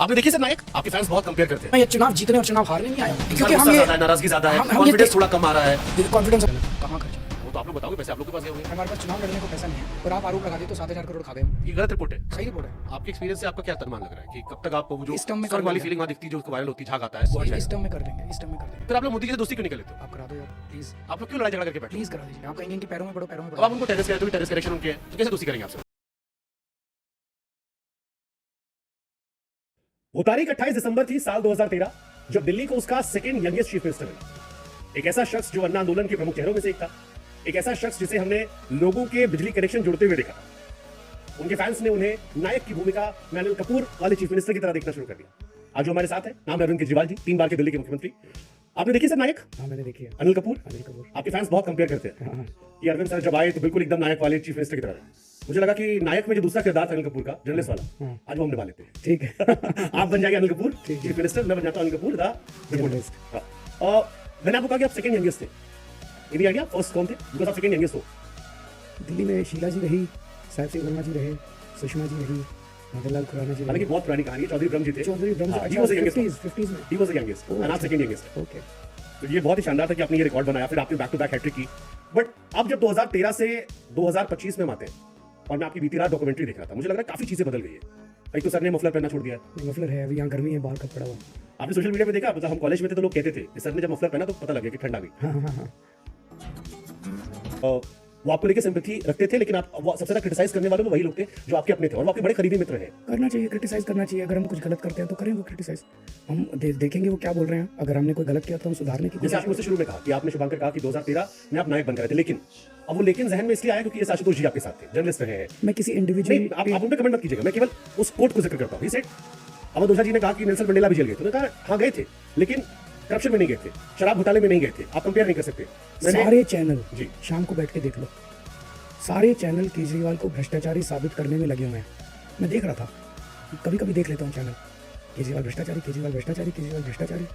आपने देखी सर नायक, आपके फैंस बहुत कंपेयर करते हैं। मैं ये चुनाव जीतने और चुनाव हारने नहीं आया हूं, क्योंकि हम ये नाराजगी ज्यादा है, हम ये कॉन्फिडेंस थोड़ा कम आ रहा है। कॉन्फिडेंस कहां खर्च वो तो आप लोग बताओगे, पैसे आप लोग के पास होंगे। हमारे पास चुनाव लड़ने को पैसा नहीं है और आप आरोप लगा दिए तो 7,000 करोड़ खा गए। ये गलत रिपोर्ट है। सही रिपोर्ट है। आपके एक्सपीरियंस से आपका क्या अनुमान लग रहा है कि कब तक आप वो जो इस टर्म में स्वर्ग वाली कर फीलिंग वहां दिखती है, जो वायरल होती है, झाग आता है, वो इस टर्म में कर देंगे, इस टर्म में कर देंगे। फिर आप लोग मोदी जी से दोस्ती क्यों नहीं कर लेते? आप करा दो यार प्लीज, आप लोग क्यों लड़ाई झगड़ा करके बैठे? प्लीज करा दीजिए। आप कहेंगे कि पैरों में पड़ो, पैरों में अब पड़ो। आप उनको टेरेस कहते हो, टेरेस करेक्शन उनके, तो कैसे दोस्ती करेंगे आपसे? वो तारीख 28 दिसंबर थी साल 2013, जब दिल्ली को उसका सेकंड यंगेस्ट चीफ मिनिस्टर मिला। एक ऐसा शख्स जो अन्ना आंदोलन के प्रमुख चेहरों में से एक था, एक ऐसा शख्स जिसे हमने लोगों के बिजली कनेक्शन जुड़ते हुए देखा। उनके फैंस ने उन्हें नायक की भूमिका में अनिल कपूर वाले चीफ मिनिस्टर की तरह देखना शुरू कर दिया। आज जो हमारे साथ है, नाम है अरविंद केजरीवाल जी, 3 बार के दिल्ली के मुख्यमंत्री। आपने देखी सर नायक? हाँ मैंने देखी है। अनिल कपूर। आपके फैंस बहुत कंपेयर करते हैं कि अरविंद सर जब आए तो बिल्कुल एकदम नायक वाले चीफ मिनिस्टर की तरह है। मुझे लगा कि नायक में जो दूसरा किरदार था अनिल कपूर का, जर्नलिस्ट वाला, आज वो हम निभा लेते हैं। ठीक है। आप बन जाएंगे अनिल कपूर चीफ मिनिस्टर, मैं बन जाता हूं अनिल कपूर द जर्नलिस्ट। और मैंने आपको कहा कि आप सेकंड यंगेस्ट थे। ये आइडिया फर्स्ट कौन थे? बिकॉज आप सेकंड यंगेस्ट हो। दिल्ली में शीला जी रही, साहिब सिंह वर्मा जी रहे, सुषमा जी रही, मदनलाल खुराना जी हालांकि बहुत पुरानी कहानी है, चौधरी ब्रह्म जी थे। चौधरी ब्रह्म हाँ, he was the youngest. 50s में। He was the youngest, and आप second youngest। ओके। तो ये बहुत ही शानदार था कि आपने ये रिकॉर्ड बनाया, फिर आपने बैक टू बैक हैट्रिक की। बट अब जब 2013 से 2025 में हम आते हैं और मैं आपकी बीती रात डॉक्यूमेंट्री देख रहा था, मुझे लग रहा है काफी चीजें बदल गई है। एक तो सर ने मफलर पहनना छोड़ दिया है। मफलर है, अभी यहाँ गर्मी है, बाहर कब पड़ा हुआ। आपने सोशल मीडिया पे देखा, मतलब हम कॉलेज में थे तो लोग कहते थे कि सर ने जब मफलर पहना तो पता लग गया कि ठंड आ गई। हाँ। वो आपको लेके सिंपैथी रखते थे, लेकिन आप वो सबसे ज्यादा क्रिटिसाइज करने वाले तो वही लोग थे जो आपके अपने थे और वो आपके बड़े करीबी मित्र हैं। करना चाहिए, क्रिटिसाइज करना चाहिए। अगर हम कुछ गलत करते हैं तो करें वो क्रिटिसाइज। हम देखेंगे वो क्या बोल रहे हैं। अगर हमने कोई गलत किया तो हम सुधारने की जैसे आपने मुझसे शुरू में कहा कि आपने शुभांकर कहा कि 2013 में आप नायक बन गए थे, लेकिन अब वो लेकिन जहन में इसलिए आया क्योंकि ये आशुतोष जी आपके साथ थे, जर्नलिस्ट रहे हैं। मैं किसी इंडिविजुअल आप उन पे कमेंट मत कीजिएगा, मैं केवल उस कोट को जिक्र करता हूं। ही सेड, अमर ओझा जी ने कहा कि नेल्सन मंडेला भी जेल गए थे। उन्होंने कहा हाँ गए थे, लेकिन करप्शन में नहीं गए थे, शराब घोटाले में नहीं गए थे। आप कंपेयर नहीं कर सकते। सारे चैनल जी शाम को बैठ के देख लो, सारे चैनल केजरीवाल को भ्रष्टाचारी साबित करने में लगे हुए हैं। मैं देख रहा था, कभी कभी देख लेता हूँ चैनल, केजरीवाल भ्रष्टाचारी, केजरीवाल भ्रष्टाचारी, केजरीवाल भ्रष्टाचारी।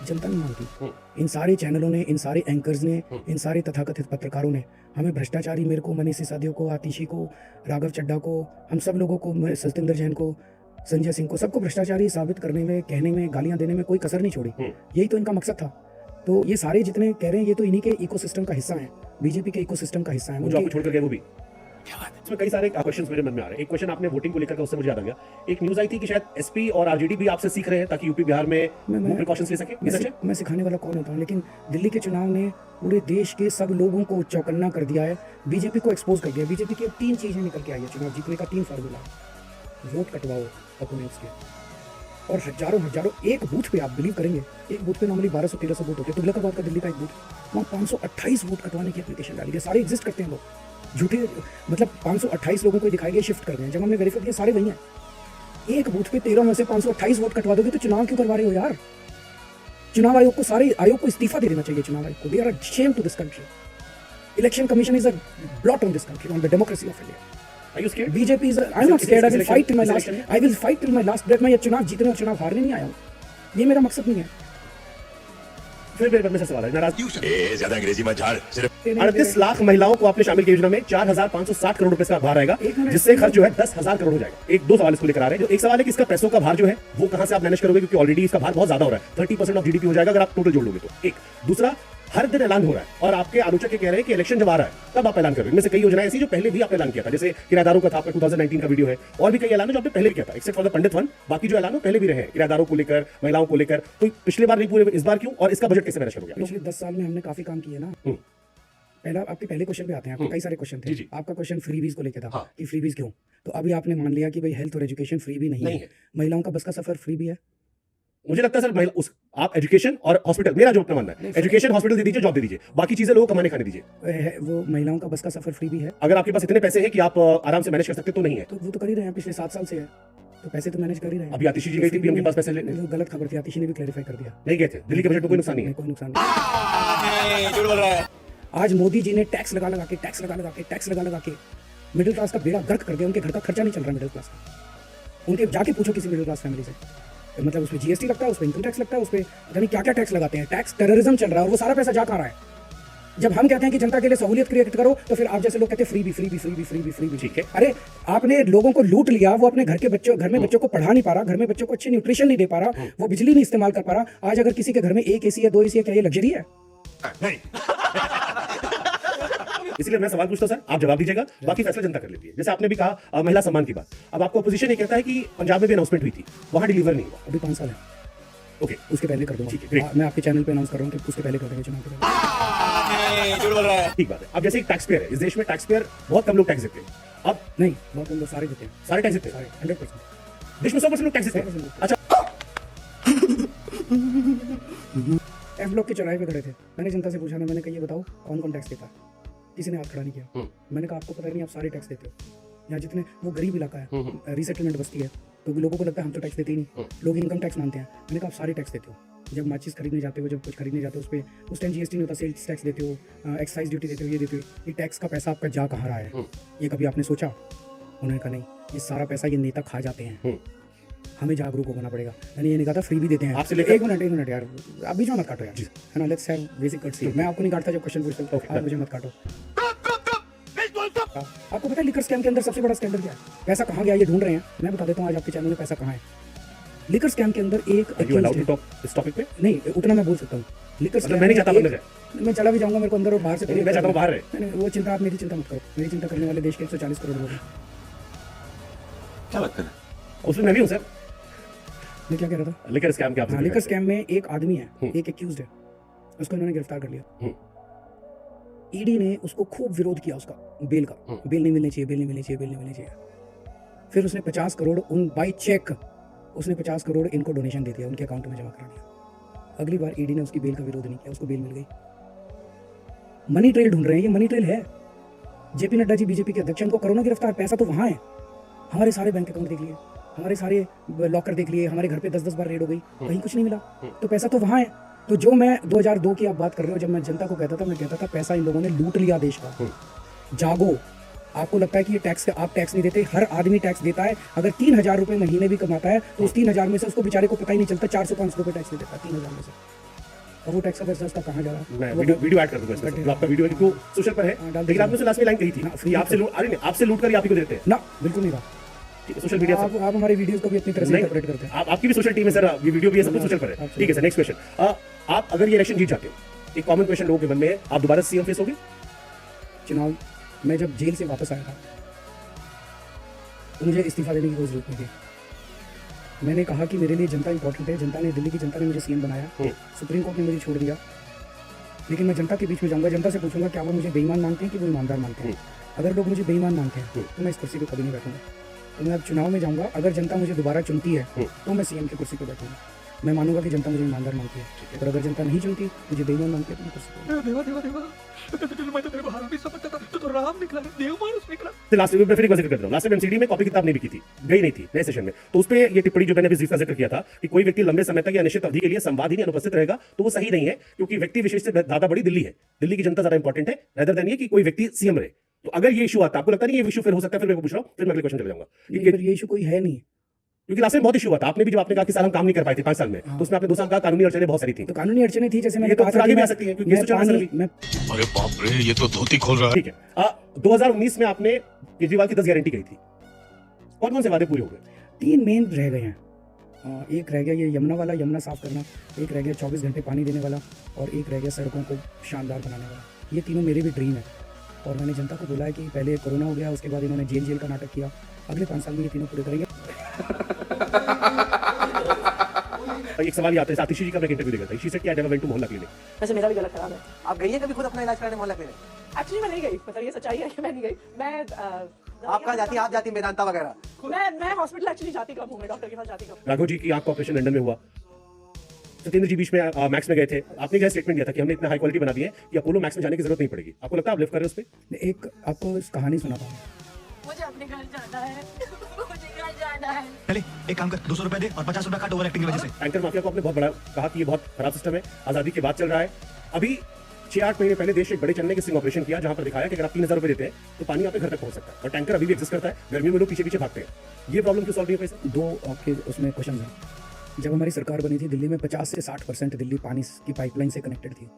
जनता नहीं मानती। इन सारे चैनलों ने, इन सारे एंकर्स ने, इन सारे तथाकथित पत्रकारों ने हमें भ्रष्टाचारी, मेरे को, मनीष सिसोदिया को, आतिशी को, राघव चड्ढा को, हम सब लोगों को, सत्येंद्र जैन को, संजय सिंह को, सबको भ्रष्टाचारी साबित करने में, कहने में, गालियां देने में कोई कसर नहीं छोड़ी। यही तो इनका मकसद था। तो ये सारे जितने कह रहे हैं ये तो इन्हीं के इकोसिस्टम का हिस्सा है, बीजेपी के इकोसिस्टम का हिस्सा है। जो आपको छोड़कर गए वो भी। इसमें कई सारे क्वेश्चंस मेरे मन में आ रहे हैं। एक क्वेश्चन आपने वोटिंग को लेकर का, उससे मुझे याद आ गया। एक न्यूज आई थी कि शायद एसपी और आरजेडी भी आपसे सीख रहे हैं ताकि यूपी बिहार में प्रिकॉशंस ले सके। मैं सिखाने वाला कौन होता हूँ, लेकिन दिल्ली के चुनाव ने पूरे देश के सब लोगों को चौकन्ना कर दिया है, बीजेपी को एक्सपोज कर दिया। बीजेपी की 3 चीजें निकल के आई है चुनाव जीतने का, 3 फार्मूला। वोट कटवाओ ओपोनेंट्स के, और हजारों एक बूथ पे, आप बिलीव करेंगे, एक बूथ पे नॉर्मली 1200-1300 वोट होते हैं। तुगलकाबाद का दिल्ली का एक बूथ, वहाँ 528 वोट कटवाने की एप्लीकेशन डाली गई। सारे एग्जिस्ट करते हैं लोग, झूठे, मतलब 528 लोगों को दिखाई गए शिफ्ट कर रहे हैं। जब हमने वेरीफाई किया सारे वही हैं। एक बूथ पे 13 में से 528 वोट कटवा दोगे तो चुनाव क्यों करवा रहे हो यार? चुनाव आयोग को, सारे आयोग को इस्तीफा दे देना चाहिए। चुनाव आयोग को, they are a shame to this country. Election commission is a blot on this country, on the democracy of India. Are you scared? BJP is I am not scared. I will fight till my last. I will fight till my last breath. मैं ये चुनाव जीतने और चुनाव हारने नहीं आया हूँ, ये मेरा मकसद नहीं है। फिर मेरे मन में सवाल है, नाराज ज्यादा अंग्रेजी मत झाड़। सिर्फ 38 लाख महिलाओं को आपने शामिल किया योजना में। 4,560 करोड़ रुपए का भार आएगा, जिससे खर्च जो है 10,000 करोड़ हो जाएगा। एक 2 सवाल इसको लेकर आ रहे हैं। जो एक सवाल है कि इसका पैसों का भार जो है वो कहां से आप मैनेज करोगे, क्योंकि ऑलरेडी इसका भार बहुत ज्यादा हो रहा है। 30% ऑफ जीडीपी हो जाएगा अगर आप टोटल जोड़ लोगे तो। एक दूसरा, हर दिन ऐलान हो रहा है और आपके आलोचक कह रहे हैं कि इलेक्शन जब आ रहा है तब आप ऐलान करोगे। इनमें से कई योजनाएं ऐसी जो पहले भी आपने ऐलान किया था, जैसे किराएदारों का था, आपका 2019 का वीडियो है, और भी कई ऐलान जो आपने पहले भी किया था, except for the Pandit one. बाकी जो ऐलान पहले भी रहे हैं, किराएदारों को लेकर, महिलाओं को लेकर, तो पिछले बार नहीं पूरे इस बार क्यों, और इसका बजट कैसे मैनेज करोगे? पिछले 10 साल में हमने काफी काम किए ना। पहला आपके पहले क्वेश्चन पे आते हैं। आपके कई सारे क्वेश्चन थे। आपका क्वेश्चन फ्रीबीज को लेकर था कि फ्रीबीज क्यों, तो अभी आपने मान लिया कि भाई हेल्थ और एजुकेशन फ्री भी नहीं है। महिलाओं का बस का सफर फ्री भी है। मुझे लगता है सर आप एजुकेशन और हॉस्पिटल, मेरा जो अपना मानना है, एजुकेशन हॉस्पिटल दे दीजिए, जॉब दे दीजिए, बाकी चीजें लोगों को कमाने खाने दीजिए। वो महिलाओं का बस का सफर फ्री भी है। अगर आपके पास इतने पैसे हैं कि आप आराम से मैनेज कर सकते तो नहीं है, तो वो तो कर ही रहे हैं, पिछले 7 साल से है, तो पैसे तो मैनेज कर ही रहे हैं। अभी आतिशी जी गई थी पीएम के पास पैसे लेने, गलत खबर थी, आतिशी ने भी क्लैरिफाई कर दिया। नहीं गए थे। दिल्ली के बजट में कोई नुकसान नहीं है, कोई नुकसान नहीं। आज मोदी जी ने टैक्स लगा लगा के मिडिल क्लास का बेड़ा गर्क कर दिया। उनके घर का खर्चा नहीं चल रहा मिडिल क्लास का। उनके जाके पूछो किसी मिडिल क्लास फैमिली से, मतलब उसमें जीएसटी लगता है, उसमें इनकम टैक्स लगता है, उसमें यानी क्या क्या टैक्स लगाते हैं। टैक्स टेररिज्म चल रहा है और वो सारा पैसा जा कहाँ रहा है? जब हम कहते हैं कि जनता के लिए सहूलियत क्रिएट करो तो फिर आप जैसे लोग कहते हैं फ्री भी फ्री भी फ्री भी फ्री भी फ्री भी। ठीक है। अरे आपने लोगों को लूट लिया, वो अपने घर में बच्चों को पढ़ा नहीं पा रहा, घर में बच्चों को अच्छे न्यूट्रिशन नहीं दे पा रहा, वो बिजली नहीं इस्तेमाल कर पा रहा। आज अगर किसी के घर में एक एसी है, 2 एसी है, क्या ये लग्जरी है? इसलिए मैं सवाल पूछता हूं सर, आप जवाब दीजिएगा, बाकी फैसला जनता कर लेती है। जैसे आपने भी कहा महिला सम्मान की बात, अब आपको अपोजिशन ये कहता है कि पंजाब में भी अनाउंसमेंट हुई थी, वहां डिलीवर नहीं हुआ। अभी 5 साल है, ओके, उसके पहले कर दूंगा। ठीक है, great। मैं आपके चैनल पे अनाउंस कर रहा हूँ कि उसके पहले कर देंगे चुनाव के पहले। ठीक बात है। अब जैसे एक टैक्स पेयर है, इस देश में टैक्स पेयर बहुत कम लोग टैक्स देते हैं। अब नहीं, बहुत लोग सारे देते हैं, सारे टैक्स देते हैं, सारे 100%। देश में 100% लोग टैक्स देते हैं। अच्छा, एफ ब्लॉक के चौराहे पे खड़े थे, मैंने जनता से पूछा ना, मैंने कहा ये बताओ कौन कौन टैक्स देता है? किसी ने हाथ खड़ा नहीं किया। मैंने कहा आपको पता नहीं, आप सारे टैक्स देते हो। यहाँ जितने, वो गरीब इलाका है, रीसेटलमेंट बस्ती है, तो लोगों को लगता है हम तो टैक्स देते ही नहीं, लोग इनकम टैक्स मानते हैं। मैंने कहा आप सारे टैक्स देते हो। जब माचिस खरीदने जाते हो, जब कुछ खरीदने जाते हो, उस पर उस टाइम जीएसटी नहीं होता, सेल्स टैक्स देते हो, एक्साइज ड्यूटी देते हो, ये देते हो। ये टैक्स का पैसा आपका जा कहाँ रहा है, ये कभी आपने सोचा? उन्होंने कहा नहीं, ये सारा पैसा ये नेता खा जाते हैं, हमें जागरूक होना पड़ेगा। मैंने ये नहीं कहा था फ्री भी देते हैं आपसे लेकर एक मिनट यार, आप बीच में मत काटो यार, है ना, लेट्स हैव बेसिक कर्टसी। मैं आपको नहीं काटता जब क्वेश्चन पूछता हूं, आप मुझे मत काटो। आपको पता है लिकर स्कैम के अंदर सबसे बड़ा स्कैंडल क्या है? पैसा कहाँ गया ये ढूंढ रहे हैं, मैं बता देता हूँ आज आपके चैनल में पैसा कहाँ है। लिकर स्कैम के अंदर एक इस टॉपिक पे नहीं, उतना मैं बोल सकता हूँ। लिकर स्कैम मैं नहीं चाहता अंदर जाए, मैं चला भी जाऊंगा, मेरे को अंदर और बाहर से मैं चाहता हूँ बाहर रहे। नहीं, वो चिंता आप मेरी चिंता मत करो, मेरी चिंता करने वाले देश के 140 करोड़ लोग हैं। क्या बात कर रहे हैं? उसमें मैं भी हूँ सर। मैं क्या कह रहा था? लिकर स्कैम के आप लिकर स्कैम में एक आदमी है, एक एक्यूज्ड है, उसको इन्होंने गिरफ्तार कर लिया। ईडी ने उसको खूब विरोध किया, उसका बेल का, बेल नहीं मिलनी चाहिए, बेल नहीं मिलनी चाहिए, बेल नहीं मिलनी चाहिए। फिर उसने 50 करोड़ उन बाई चेक, उसने 50 करोड़ इनको डोनेशन दे दिया, उनके अकाउंट में जमा करा दिया। अगली बार ईडी ने उसकी बेल का विरोध नहीं किया, उसको बेल मिल गई। मनी ट्रेल ढूंढ रहे हैं, ये मनी ट्रेल है। जेपी नड्डा जी बीजेपी के अध्यक्ष, उनको करोना गिरफ्तार, पैसा तो वहां है। हमारे सारे बैंक अकाउंट देख लिए, हमारे सारे लॉकर देख लिए, हमारे घर पे 10-10 बार रेड हो गई, कहीं कुछ नहीं मिला, तो पैसा तो वहां है। तो जो मैं 2002 की आप बात कर रहे हो, जब मैं जनता को कहता था, मैं कहता था पैसा इन लोगों ने लूट लिया देश का। जागो, आपको लगता है कि ये टैक्स, आप टैक्स नहीं देते, हर आदमी टैक्स देता है। अगर 3000 रुपए महीने भी कमाता है तो उस 3000 में से उसको बेचारे को पता ही नहीं चलता 400-500 रुपए टैक्स दे देता है 3000 में से। और वो टैक्स का पैसा उसका कहाँ जा रहा है? मैं वीडियो ऐड कर दूंगा इसमें, जो आपका वीडियो है जो सोशल पर है, लेकिन आपने लास्ट में लाइन कही थी आपसे लूट, अरे नहीं, आपसे लूट कर आप ही को देते हैं ना, बिल्कुल नहीं रहा। सोशल मीडिया आप हमारे वीडियोस को भी अपनी तरह से इंटरप्रेट करते हैं। आपकी भी सोशल टीम है सर, ये वीडियो भी है, सब कुछ सोशल पर है। ठीक है सर, नेक्स्ट क्वेश्चन, आप अगर ये इलेक्शन जीत जाते हो, एक कॉमन क्वेश्चन लोगों के मन में है, आप दोबारा सीएम फेस होगे? चुनाव, मैं जब जेल से वापस आया था तो मुझे इस्तीफा देने की कोई जरूरत नहीं थी। मैंने कहा कि मेरे लिए जनता इंपॉर्टेंट है, जनता ने, दिल्ली की जनता ने मुझे सीएम बनाया, सुप्रीम कोर्ट ने मुझे छोड़ दिया, लेकिन मैं जनता के बीच में जाऊंगा, जनता से पूछूंगा क्या वो मुझे बेईमान मानते हैं कि वो ईमानदार मानते हैं। अगर लोग मुझे बेईमान मानते हैं तो मैं इस कुर्सी पर कभी नहीं बैठूंगा। तो मैं अब चुनाव में जाऊंगा, अगर जनता मुझे दोबारा चुनती है तो मैं सीएम की कुर्सी पर बैठूंगा। मैं मानूंगा कि जनता मुझे ईमानदार मानती है, और अगर जनता नहीं चुनती, मुझे बेईमान मानती है, तो मैं कुर्सी पर। लास्ट में फिर एक बार जिक्र कर रहा हूं, लास्ट में एमसीडी में कॉपी किताब नहीं बिकी थी, गई नहीं थी नए सेशन में, तो उस पे ये टिप्पणी जो मैंने अभी जिक्र किया था कि कोई व्यक्ति लंबे समय तक या निश्चित अवधि के लिए संवाद ही नहीं अनुपस्थित रहेगा, तो वो सही नहीं है, क्योंकि व्यक्ति विशेष से ज्यादा बड़ी दिल्ली है, दिल्ली की जनता ज्यादा इंपॉर्टेंट है रेदर देन ये कि कोई व्यक्ति सीएम रहे। तो अगर ये इशू आता, आपको लगता नहीं ये इशू फिर हो सकता है? फिर मैं पूछ रहा हूं, फिर मैं अगले क्वेश्चन चले जाऊंगा। ये इशू कोई है नहीं, क्योंकि लास्ट में बहुत इशू हुआ था, आपने भी जब आपने कहा कि साल हम काम नहीं कर पाए थे 5 साल में, तो उसमें आपने 2 साल कहा कानूनी अड़चनें बहुत सारी थी। तो कानूनी अड़चनें थी, जैसे मैंने तो कहा फिर आगे भी आ सकती है, क्योंकि केस तो चल रहा है। मैं अरे बाप रे, ये तो धोती खोल रहा है। ठीक है, 2019 में आपने केजरीवाल की 10 गारंटी कही थी, कौन कौन से वादे पूरे हो गए? 3 मेन रह गए हैं। एक रह गया ये यमुना वाला, यमुना साफ करना, एक रह गया 24 घंटे पानी देने वाला, और एक रह गया सड़कों को शानदार बनाने वाला। ये तीनों मेरे भी ड्रीम है, और मैंने जनता को बोला है कि पहले कोरोना हो गया, उसके बाद इन्होंने जेल का नाटक किया, अगले 5 साल में ये तीनों पूरे करेंगे। एक सवाल ये आता है, आतिशी जी का मैं इंटरव्यू देखा था, शी सेड कि आई नेवर वेंट टू मोहल्ला क्लिनिक। वैसे मेरा भी गलत खराब है। आप गई है कभी खुद अपना इलाज कराने मोहल्ला क्लिनिक? एक्चुअली मैं नहीं गई, मतलब ये सच्चाई है कि मैं नहीं गई। आप कहाँ जाती? आप जाती मेदांता वगैरह? मैं हॉस्पिटल एक्चुअली जाती कम हूँ, मैं डॉक्टर के पास जाती कम हूँ। राघव जी की आंख का ऑपरेशन लंदन में हुआ, सत्येंद्र जी बीच में मैक्स में गए थे, आपने क्या स्टेटमेंट दिया था कि हमने इतना हाई क्वालिटी बना दी है कि अपोलो मैक्स में जाने की जरूरत नहीं पड़ेगी। आपको लगता है आप लिव कर रहे हो उस पे? एक आपको इस कहानी सुनाता हूँ। मुझे अपने घर जाना है, मुझे घर जाना है। चले एक काम कर, 200 रुपए दे और 50 रुपए काट ओवर एक्टिंग की वजह से। एंकर माफिया को आपने बहुत बड़ा कहा कि ये बहुत खराब सिस्टम है, आजादी के बाद चल रहा है। अभी 6-8 महीने पहले देश एक बड़े चलने के स्टिंग ऑपरेशन किया, जहां पर दिखाया कि अगर आप 3000 रुपए देते हैं तो पानी आपके घर तक पहुंच सकता है, और टैंकर अभी भी एग्जिस्ट करता है, गर्मियों में लोग पीछे पीछे भागते हैं। ये प्रॉब्लम क्यों सॉल्व नहीं हो पाई? 2 आपके उसमें क्वेश्चन है। जब हमारी सरकार बनी थी, दिल्ली में 50 से 60% दिल्ली पानी की पाइपलाइन से कनेक्टेड थी।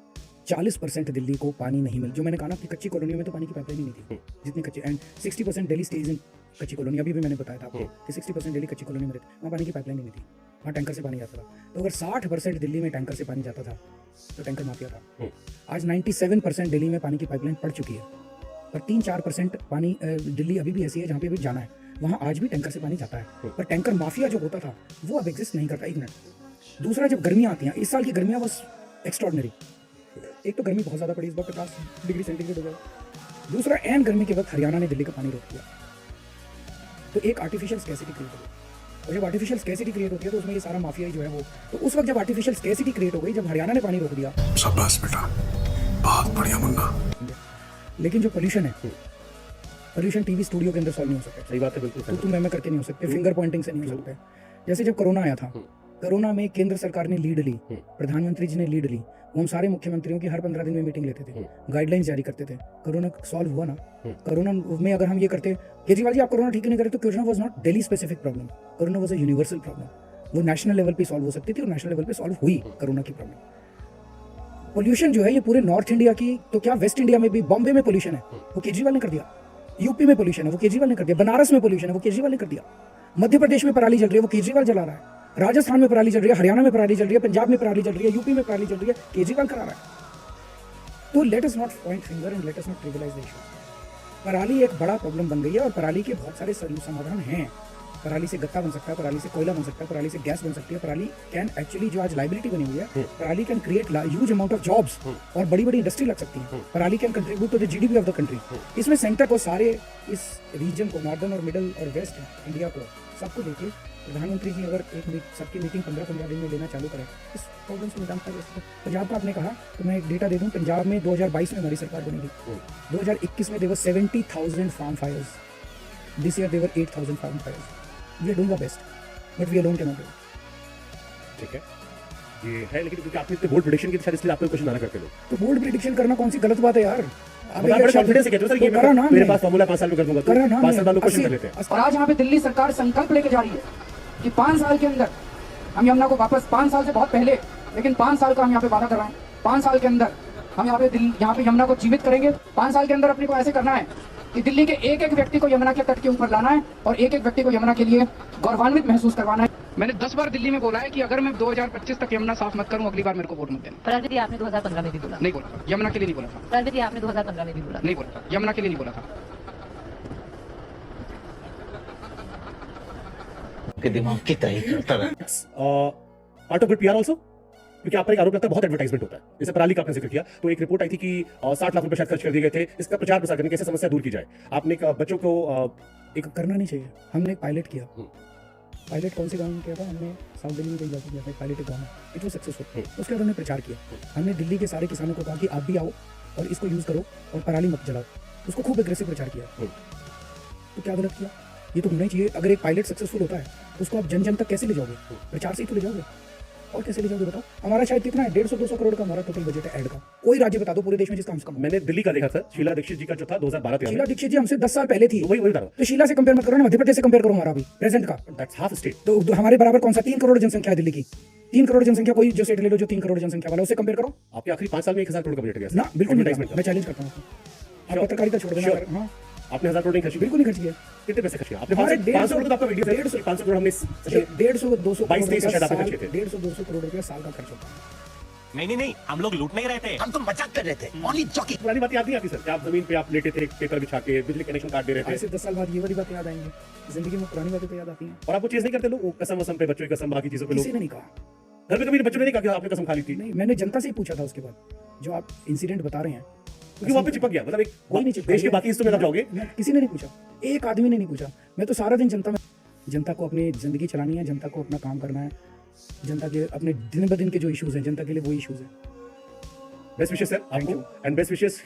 40% दिल्ली को पानी नहीं मिल, जो मैंने कहा ना कि कच्ची कॉलोनियों में तो पानी की पाइपलाइन ही नहीं थी जितनी कच्ची, एंड 60% दिल्ली स्टेज इन कच्ची कॉलोनी। अभी भी मैंने बताया था आपको कि 60% दिल्ली कच्ची कॉलोनी में रहते, वहाँ पानी की पाइपलाइन ही नहीं थी, वहाँ टैंकर से पानी जाता था। तो अगर 60% दिल्ली में टैंकर से पानी जाता था तो टैंकर माफिया था। आज 97% दिल्ली में पानी की पाइपलाइन पड़ चुकी है, पर 3-4% पानी दिल्ली अभी भी ऐसी है जहाँ पे अभी जाना है, वहाँ आज भी टैंकर से पानी जाता है। पर टैंकर माफिया जो होता था वो अब एग्जिस्ट नहीं करता। एक मिनट। दूसरा, जब गर्मियाँ आती हैं, इस साल की गर्मियाँ बस एक्स्ट्रॉर्डनरी। एक तो गर्मी बहुत ज़्यादा पड़ी, इस बार 50 डिग्री सेंटीग्रेड हो गया। दूसरा, एन गर्मी के वक्त हरियाणा ने दिल्ली का पानी रोक दिया, तो एक आर्टिफिशियल स्कैसिटी क्रिएट हो गई। और जब आर्टिफिशियल स्कैसिटी क्रिएट होती है तो उसमें ये सारा माफिया ही जो है वो, तो उस वक्त जब आर्टिफिशियल स्कैसिटी क्रिएट हो गई, जब हरियाणा ने पानी रोक दिया, शाबाश बेटा, बहुत बढ़िया मुन्ना। लेकिन जो पोल्यूशन है, पोल्यूशन टीवी स्टूडियो के अंदर सॉल्व नहीं हो सकता। सही बात है, बिल्कुल तो मैं करके नहीं हो सकते, फिंगर पॉइंटिंग से नहीं हो सकते। जैसे जब कोरोना आया था, कोरोना में केंद्र सरकार ने लीड ली, प्रधानमंत्री जी ने लीड ली, वो हम सारे मुख्यमंत्रियों की हर 15 दिन में मीटिंग लेते थे, गाइडलाइंस जारी करते थे। कोरोना सॉल्व हुआ ना। कोरोना में अगर हम ये करते, केजरीवाल जी आप कोरोना ठीक नहीं करे, तो corona was not Delhi specific problem, corona was a universal problem. वो नेशनल लेवल पे सॉल्व हो सकती थी और नेशनल लेवल पे सॉल्व हुई कोरोना की प्रॉब्लम। पोल्यूशन जो है ये पूरे नॉर्थ इंडिया की, तो क्या वेस्ट इंडिया में भी, बॉम्बे में पोल्यूशन है, वो केजरीवाल ने कर दिया। यूपी में पोल्यूशन है, वो केजरीवाल ने कर दिया। बनारस में पोल्यूशन है, वो केजरीवाल ने कर दिया। मध्य प्रदेश में पराली जल रही है, वो केजरीवाल जला रहा है। राजस्थान में पराली जल रही है, हरियाणा में पराली जल रही है, पंजाब में पराली जल रही है, यूपी में पराली जल रही है, केजरीवाल करा रहा है। तो let us not point finger and let us not trivialise the issue. पराली एक बड़ा प्रॉब्लम बन गई है और पराली के बहुत सारे समाधान हैं। पराली से गत्ता बन सकता है, पराली से कोयला बन सकता है, पराली से गैस बन सकती है। पराली कैन एक्चुअली, जो आज लाइबिलिटी बनी हुई है, parali can create huge amount of jobs और बड़ी बड़ी इंडस्ट्री लग सकती है। Parali can contribute to the GDP of the country. इसमें सेंटर को, सारे इस रीजन को, नॉर्दर्न और मिडल और वेस्ट इंडिया को, सबको देखिए, प्रधानमंत्री जी अगर सबकी मीटिंग 15-15 दिन में लेना चालू करें, इस प्रॉब्लम से निदान कर सकते। पंजाब का आपने कहा, तो मैं एक डेटा दे दूं, पंजाब में 2022 में हमारी सरकार बनेगी, 2021 में there were 70,000 farm fires, this year there were 8,000 farm fires. We are doing the best, but we alone can not do it. ठीक है, ये है, लेकिन क्योंकि आपने इतने बोल्ड प्रेडिक्शन की शायद इसलिए आपको क्वेश्चन आना करते लोग। तो बोल्ड प्रेडिक्शन करना कौन सी गलत बात है यार? आप बड़े कॉन्फिडेंस से कहते हो सर, ये मेरे पास फॉर्मूला 5 साल में कर दूंगा, तो 5 साल बाद लोग क्वेश्चन कर लेते हैं। और आज यहाँ पे दिल्ली सरकार संकल्प लेके जा रही है कि 5 साल के अंदर हम यमुना को वापस, 5 साल से बहुत पहले, लेकिन 5 साल का हम यहाँ पे वादा कर रहे हैं, 5 साल के अंदर हम यहाँ पे यमुना को जीवित करेंगे। 5 साल के अंदर अपने को ऐसे करना है कि दिल्ली के एक एक व्यक्ति को यमुना के तट के ऊपर लाना है और एक एक व्यक्ति को यमुना के लिए गौरवान्वित महसूस करवाना है। मैंने 10 बार दिल्ली में बोला है कि अगर मैं 2025 तक यमुना साफ मत करूं, अगली बार मेरे को वोट मत देना। प्रधानमंत्री आपने 2015 में भी बोला, नहीं बोला, यमुना के लिए नहीं बोला था। प्रधानमंत्री आपने 2015 में भी बोला, नहीं बोला, यमुना के लिए नहीं बोला था। के दिमाग की तय करता रहे। Part of good PR also, क्योंकि आप पर एक आरोप लगता है बहुत एडवर्टाइजमेंट होता है। जैसे पराली का आपने जिक्र किया, तो एक रिपोर्ट आई थी कि 60 लाख रुपए शायद खर्च कर दिए गए थे, इसका प्रचार प्रसार करने, कैसे समस्या दूर की जाए। आपने बच्चों को एक करना नहीं चाहिए। हमने एक पायलट किया, पायलट कौन से गाँव में किया था? हमने साउथ दिल्ली में कहीं जाकर किया था, पायलट एक गाँव में, इट वाज सक्सेसफुल। उसके बाद हमने प्रचार किया, हमने दिल्ली के सारे किसानों को कहा कि आप भी आओ और इसको यूज करो और पराली मत जलाओ, उसको खूब एग्रेसिव प्रचार किया। तो क्या गलत किया? ये तो होना ही चाहिए। अगर एक पायलट सक्सेसफुल होता है तो उसको आप जन जन तक कैसे ले जाओगे? प्रचार से ही तो ले जाओगे, और कैसे ले जाओगे बताओ? हमारा शायद कितना है, 150-200 करोड़ का हमारा टोटल बजट है ऐड का। कोई राज्य बता दो पूरे देश में जिसका हमसे कम। मैंने दिल्ली का देखा था, शीला दीक्षित जी का जो था 2012-13 शीला दीक्षित जी हमसे 10 साल पहले थी। वही बता रहा हूं। तो शीला से कंपेयर मत करो ना, मध्य प्रदेश से कंपेयर करो हमारा अभी प्रेजेंट का। That's half state. तो हमारे बराबर कौन सा? 3 करोड़ जनसंख्या है दिल्ली की, 3 करोड़ जनसंख्या, कोई जो स्टेट ले लो जो 3 करोड़ जनसंख्या वाला, उससे कंपेयर करो। आपके आखिरी 5 साल में 1000 करोड़ का बजट गया ना, बिल्कुल नहीं। मैं चैलेंज करता हूँ, आप पत्रकारिता छोड़ देना। हाँ, आपने 1000 करोड़ नहीं खर्ची? बिल्कुल नहीं खर्च किया। कितने पैसे खर्च किए आपने? 500 करोड़ तो आपका वीडियो, 500 करोड़ हमने 150-200 22-23 शायद आपने खर्चे थे। 150-200 करोड़ रुपया साल का खर्च होता है। नहीं, हम लोग लूट नहीं रहे थे, हम तो मजाक कर रहे थे, ओनली जॉकिंग। पुरानी बात याद नहीं आती सर, कि आप जमीन पे आप लेटे थे, पेपर बिछा के बिजली कनेक्शन काट दे रहे थे। ऐसे 10 साल बाद ये वाली बातें याद आएंगी। जिंदगी में पुरानी बातें तो याद आती हैं। और आप वो चीज नहीं करते लोग, कसम वसम पे, बच्चों की कसम, बाकी चीजों पे लोग। किसी ने नहीं कहा, घर पे कभी बच्चों ने नहीं कहा कि आपने कसम खा ली थी? नहीं, मैंने जनता से ही पूछा था उसके बाद, जो आप इंसिडेंट बता रहे हैं, क्योंकि वहां पे चिपक गया। मतलब एक कोई नहीं चिपका, देश के बाकी हिस्सों में आप जाओगे, किसी ने नहीं पूछा, एक आदमी ने नहीं पूछा। मैं तो सारा दिन जनता को अपनी जिंदगी चलानी है, जनता को अपना काम करना है, जनता के अपने दिन ब दिन के जो इश्यूज हैं, जनता के लिए वो इश्यूज हैं। बेस्ट विशेस सर आपको, and best wishes,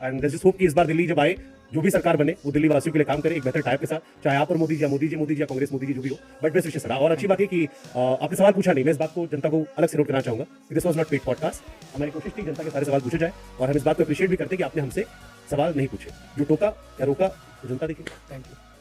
and let's just hope कि इस बार दिल्ली जब आए, जो भी सरकार बने वो दिल्ली वासियों के लिए काम करे एक बेहतर टाइप के साथ, चाहे आप और मोदी जी या कांग्रेस मोदी जी जो भी हो, बट बेस्ट विशेस सर। और अच्छी बात है कि आपने सवाल पूछा नहीं, मैं इस बात को जनता को अलग से नोट करना चाहूंगा, this was not paid podcast. हमारी कोशिश थी जनता के सारे सवाल पूछे जाए, और हम इस बात को अप्रिशिएट भी करते हैं कि आपने हमसे सवाल नहीं पूछे। जो टोका या रोका जनता देखी। Thank you.